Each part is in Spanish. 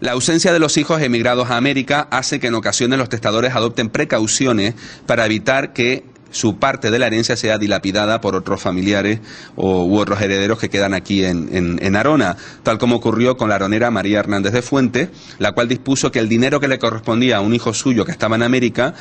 La ausencia de los hijos emigrados a América hace que en ocasiones los testadores adopten precauciones para evitar que su parte de la herencia sea dilapidada por otros familiares u otros herederos que quedan aquí en Arona, tal como ocurrió con la aronera María Hernández de Fuentes, la cual dispuso que el dinero que le correspondía a un hijo suyo que estaba en América,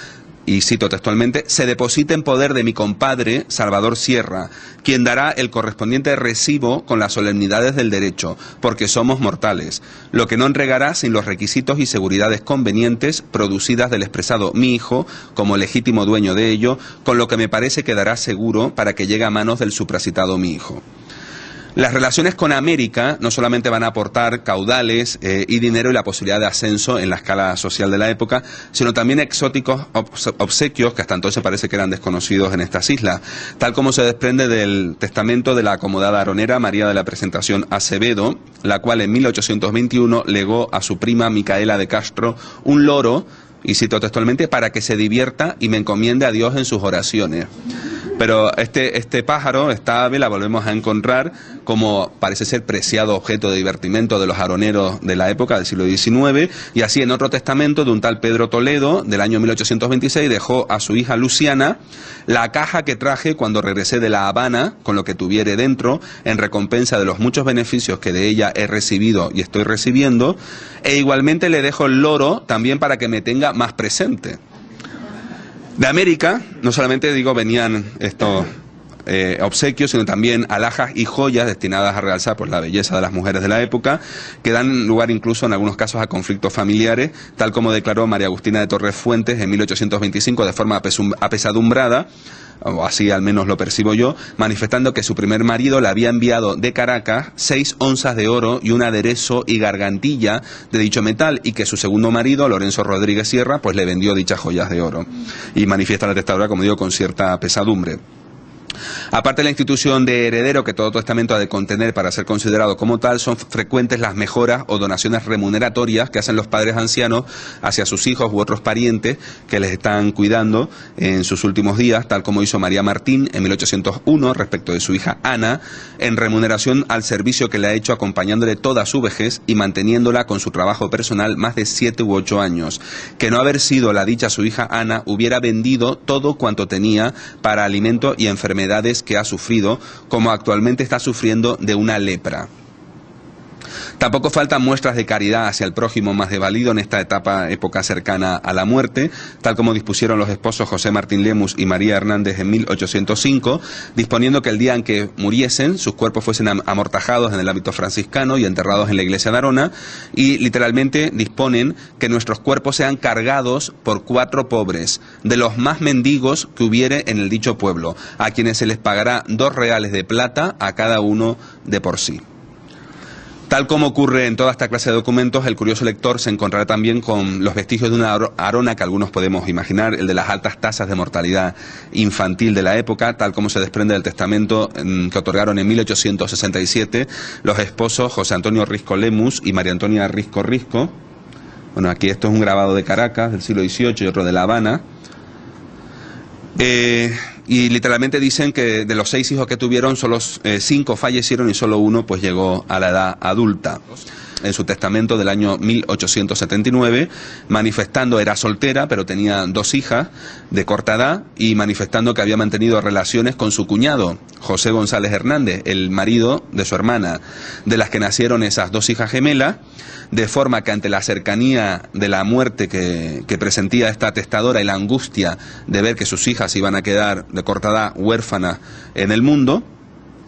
y cito textualmente, se deposita en poder de mi compadre Salvador Sierra, quien dará el correspondiente recibo con las solemnidades del derecho, porque somos mortales, lo que no entregará sin los requisitos y seguridades convenientes producidas del expresado mi hijo como legítimo dueño de ello, con lo que me parece quedará seguro para que llegue a manos del supracitado mi hijo. Las relaciones con América no solamente van a aportar caudales y dinero y la posibilidad de ascenso en la escala social de la época, sino también exóticos obsequios que hasta entonces parece que eran desconocidos en estas islas, tal como se desprende del testamento de la acomodada aronera María de la Presentación Acevedo, la cual en 1821 legó a su prima Micaela de Castro un loro, y cito textualmente, para que se divierta y me encomiende a Dios en sus oraciones. Pero este pájaro, esta ave, la volvemos a encontrar como parece ser preciado objeto de divertimento de los aroneros de la época del siglo XIX, y así en otro testamento de un tal Pedro Toledo, del año 1826, dejó a su hija Luciana la caja que traje cuando regresé de La Habana, con lo que tuviere dentro, en recompensa de los muchos beneficios que de ella he recibido y estoy recibiendo, e igualmente le dejo el loro también para que me tenga más presente. De América, no solamente venían estos obsequios, sino también alhajas y joyas destinadas a realzar pues, la belleza de las mujeres de la época, que dan lugar incluso en algunos casos a conflictos familiares, tal como declaró María Agustina de Torres Fuentes en 1825 de forma apesadumbrada, o así al menos lo percibo yo, manifestando que su primer marido le había enviado de Caracas 6 onzas de oro y un aderezo y gargantilla de dicho metal, y que su segundo marido, Lorenzo Rodríguez Sierra, pues le vendió dichas joyas de oro. Y manifiesta la testadora, como digo, con cierta pesadumbre. Aparte de la institución de heredero que todo testamento ha de contener para ser considerado como tal, son frecuentes las mejoras o donaciones remuneratorias que hacen los padres ancianos hacia sus hijos u otros parientes que les están cuidando en sus últimos días, tal como hizo María Martín en 1801 respecto de su hija Ana, en remuneración al servicio que le ha hecho acompañándole toda su vejez y manteniéndola con su trabajo personal más de 7 u 8 años. Que no haber sido la dicha su hija Ana, hubiera vendido todo cuanto tenía para alimento y enfermedades que ha sufrido, como actualmente está sufriendo de una lepra. Tampoco faltan muestras de caridad hacia el prójimo más desvalido en esta época cercana a la muerte, tal como dispusieron los esposos José Martín Lemus y María Hernández en 1805, disponiendo que el día en que muriesen, sus cuerpos fuesen amortajados en el hábito franciscano y enterrados en la iglesia de Arona, y literalmente disponen que nuestros cuerpos sean cargados por 4 pobres, de los más mendigos que hubiere en el dicho pueblo, a quienes se les pagará 2 reales de plata a cada uno de por sí. Tal como ocurre en toda esta clase de documentos, el curioso lector se encontrará también con los vestigios de una arona que algunos podemos imaginar, el de las altas tasas de mortalidad infantil de la época, tal como se desprende del testamento que otorgaron en 1867 los esposos José Antonio Risco Lemus y María Antonia Risco Risco. Bueno, aquí esto es un grabado de Caracas del siglo XVIII y otro de La Habana. Y literalmente dicen que de los 6 hijos que tuvieron, solo 5 fallecieron y solo uno pues llegó a la edad adulta. En su testamento del año 1879, manifestando, era soltera, pero tenía 2 hijas de corta edad, y manifestando que había mantenido relaciones con su cuñado, José González Hernández, el marido de su hermana, de las que nacieron esas 2 hijas gemelas, de forma que ante la cercanía de la muerte que presentía esta testadora y la angustia de ver que sus hijas iban a quedar de corta edad huérfanas en el mundo,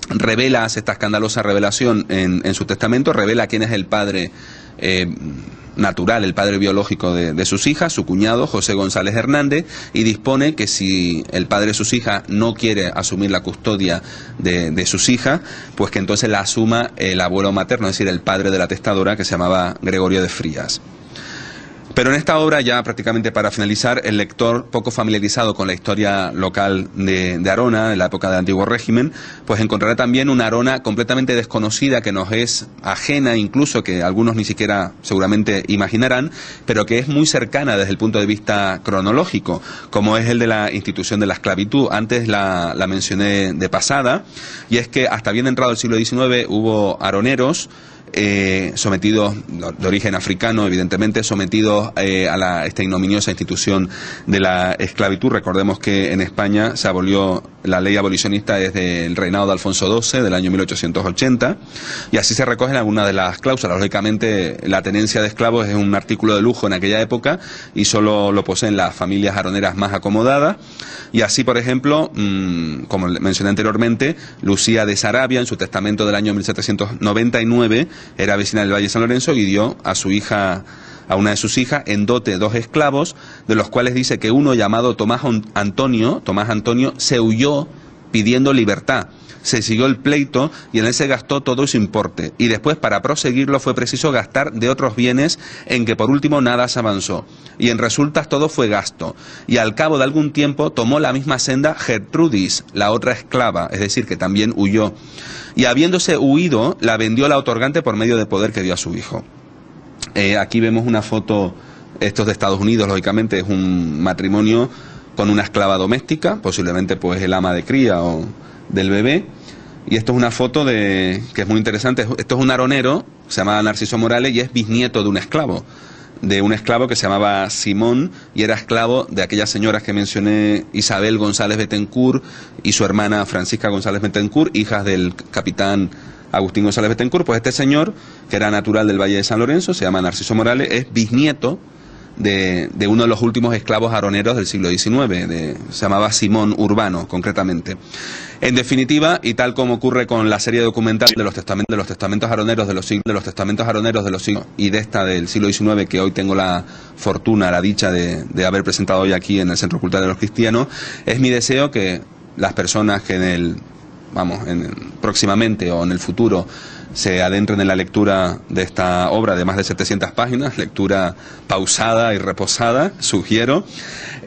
revela, hace esta escandalosa revelación en su testamento, revela quién es el padre natural, el padre biológico de sus hijas, su cuñado José González Hernández, y dispone que si el padre de sus hijas no quiere asumir la custodia de sus hijas, pues que entonces la asuma el abuelo materno, es decir, el padre de la testadora, que se llamaba Gregorio de Frías. Pero en esta obra, ya prácticamente para finalizar, el lector poco familiarizado con la historia local de Arona, en la época del Antiguo Régimen, pues encontrará también una Arona completamente desconocida, que nos es ajena, incluso que algunos ni siquiera seguramente imaginarán, pero que es muy cercana desde el punto de vista cronológico, como es el de la institución de la esclavitud. Antes la mencioné de pasada, y es que hasta bien entrado el siglo XIX hubo aroneros sometidos, de origen africano, evidentemente, sometidos a esta ignominiosa institución de la esclavitud. Recordemos que en España se abolió la ley abolicionista desde el reinado de Alfonso XII del año 1880, y así se recogen algunas de las cláusulas. Lógicamente, la tenencia de esclavos es un artículo de lujo en aquella época y solo lo poseen las familias aroneras más acomodadas. Y así, por ejemplo, como mencioné anteriormente, Lucía de Sarabia, en su testamento del año 1799, era vecina del Valle de San Lorenzo y dio a una de sus hijas en dote 2 esclavos, de los cuales dice que uno, llamado Tomás Antonio, se huyó pidiendo libertad. Se siguió el pleito y en él se gastó todo su importe. Y después, para proseguirlo, fue preciso gastar de otros bienes en que por último nada se avanzó. Y en resultas todo fue gasto. Y al cabo de algún tiempo tomó la misma senda Gertrudis, la otra esclava, es decir, que también huyó. Y habiéndose huido, la vendió la otorgante por medio de poder que dio a su hijo. Aquí vemos una foto, esto es de Estados Unidos, lógicamente, es un matrimonio con una esclava doméstica, posiblemente pues el ama de cría o del bebé. Y esto es una foto que es muy interesante. Esto es un aronero, se llama Narciso Morales y es bisnieto de un esclavo que se llamaba Simón y era esclavo de aquellas señoras que mencioné, Isabel González Betancourt y su hermana Francisca González Betancourt, hijas del capitán Agustín González Betancourt. Pues este señor, que era natural del Valle de San Lorenzo, se llama Narciso Morales, es bisnieto de uno de los últimos esclavos aroneros del siglo XIX, se llamaba Simón Urbano, concretamente. En definitiva, y tal como ocurre con la serie documental de los testamentos aroneros de los siglos y de esta del siglo XIX, que hoy tengo la fortuna, la dicha de haber presentado hoy aquí en el Centro Cultural de los Cristianos, es mi deseo que las personas que próximamente o en el futuro se adentren en la lectura de esta obra de más de 700 páginas, lectura pausada y reposada, sugiero,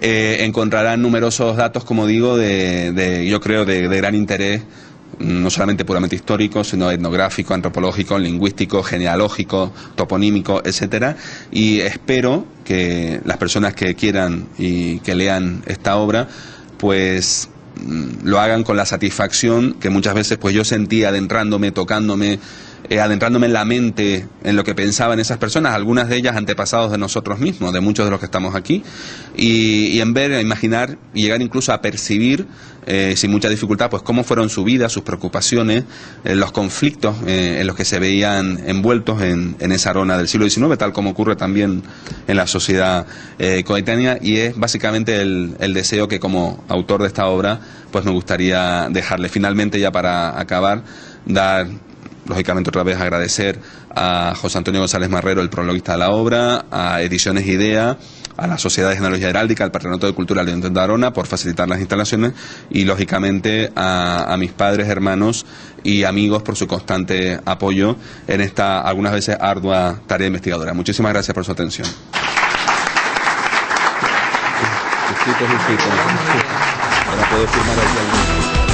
encontrarán numerosos datos, como digo, yo creo, de gran interés, no solamente puramente histórico, sino etnográfico, antropológico, lingüístico, genealógico, toponímico, etcétera. Y espero que las personas que quieran y que lean esta obra, pues lo hagan con la satisfacción que muchas veces pues yo sentí adentrándome, tocándome, adentrándome en la mente, en lo que pensaban esas personas, algunas de ellas antepasados de nosotros mismos, de muchos de los que estamos aquí, y en ver, imaginar y llegar incluso a percibir sin mucha dificultad pues cómo fueron su vida, sus preocupaciones, los conflictos en los que se veían envueltos en esa Arona del siglo XIX, tal como ocurre también en la sociedad coetánea. Y es básicamente el deseo que como autor de esta obra pues me gustaría dejarle. Finalmente, ya para acabar, dar lógicamente otra vez agradecer a José Antonio González Marrero, el prologuista de la obra, a Ediciones Idea, a la Sociedad de Genealogía Heráldica, al Patronato de Cultura del Ayuntamiento de Arona por facilitar las instalaciones y lógicamente a mis padres, hermanos y amigos por su constante apoyo en esta algunas veces ardua tarea investigadora. Muchísimas gracias por su atención. Para poder firmar aquí